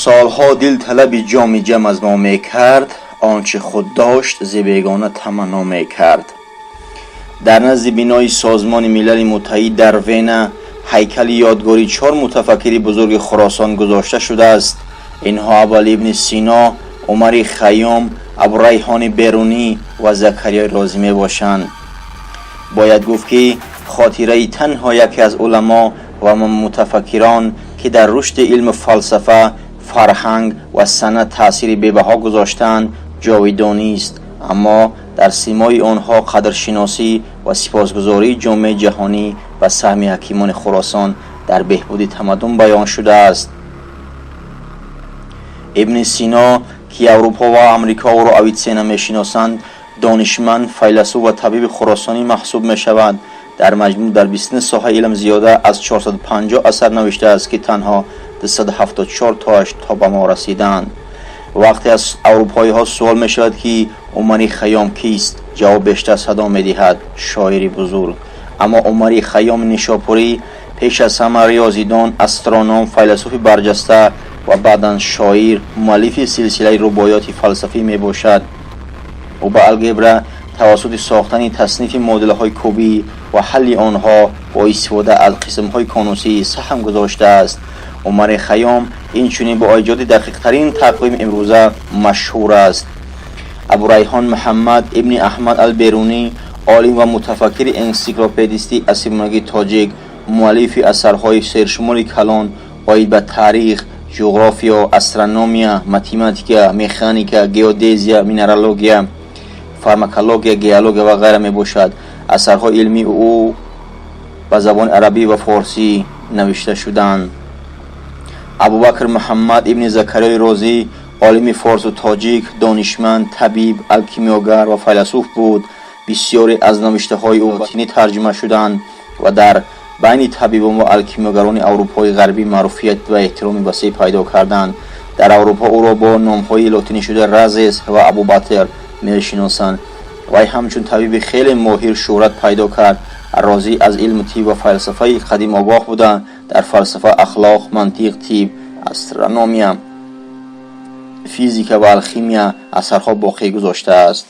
سالها دل طلب جام جم از ما می کرد، آنچه خود داشت ز بیگانه تمنا می کرد. در نزد بینای سازمان ملل متحد در وین هیکل یادگاری 4 متفکر بزرگ خراسان گذاشته شده است. اینها اول ابن سینا، عمر خیام، ابوریحان بیرونی و زکریا رازی می باشند. باید گفت که خاطره تنها یکی از علما و متفکران که در رشد علم فلسفه، فرهنگ و سنت تأثیر بی‌بها گذاشتند جاودانی است، اما در سیمای آنها قدرشناسی و سپاسگزاری جامعه جهانی و سهم حکیمان خراسان در بهبود تمدن بیان شده است. ابن سینا که اروپا و امریکا او را اویتسینا میشناسند، دانشمند، فیلسوف و طبیب خراسانی محسوب می شود. در مجموع در 20 ساحه علم زیاده از 450 اثر نوشته است که تنها 274 تاش تا به ما رسیدند. وقتی از اروپایی ها سوال می شود که عمر خیام کیست، جواب بیشتر صدا می دهد شاعری بزرگ. اما عمر خیام نیشاپوری پیش از همه ریاضیدان، استرونوم، فیلسوف برجسته و بعداً شاعر، مؤلف سلسله رباعیات فلسفی می باشد. او به الگبر توسط ساختن تصنیف مدل‌های کوبی و حل آنها با استفاده از قسم‌های کانوسی سهم گذاشته است. عمر خیام اینچنین با ایجاد دقیق‌ترین تقویم امروزه مشهور است. ابوریحان محمد ابن احمد البیرونی، عالم و متفکر انسیکلوپدیستی اسیمونگی تاجیک، مؤلف اثرهای سرشمار کلان آید به تاریخ، جغرافیا، استرونومیا، متماتیکا، مکانیکا، گئودزیا، مینرالوژیا، فارماکولوژیا، گیولوژیا و غیره می باشد. اثرهای علمی او به زبان عربی و فارسی نوشته شدند. ابوبکر محمد ابن زکریا رازی، عالم فارس و تاجیک، دانشمند، طبیب، الکیمیاگر و فیلسوف بود. بسیاری از نوشته های او به لاتینی ترجمه شدند و در بین طبیبان و الکیمیاگران اروپای غربی معروفیت و احترام وسیع پیدا کردند. در اروپا او را با نام‌های لاتینی شده رازیس و ابوباتر می‌شناسند. وی همچون طبیب خیلی ماهر شهرت پیدا کرد. رازی از علم طب و فلسفه قدیم آگاه بودند. در فلسفه، اخلاق، منطق، طب، استرونومیا، فیزیک و الخیمیا اثرها باقی گذاشته است.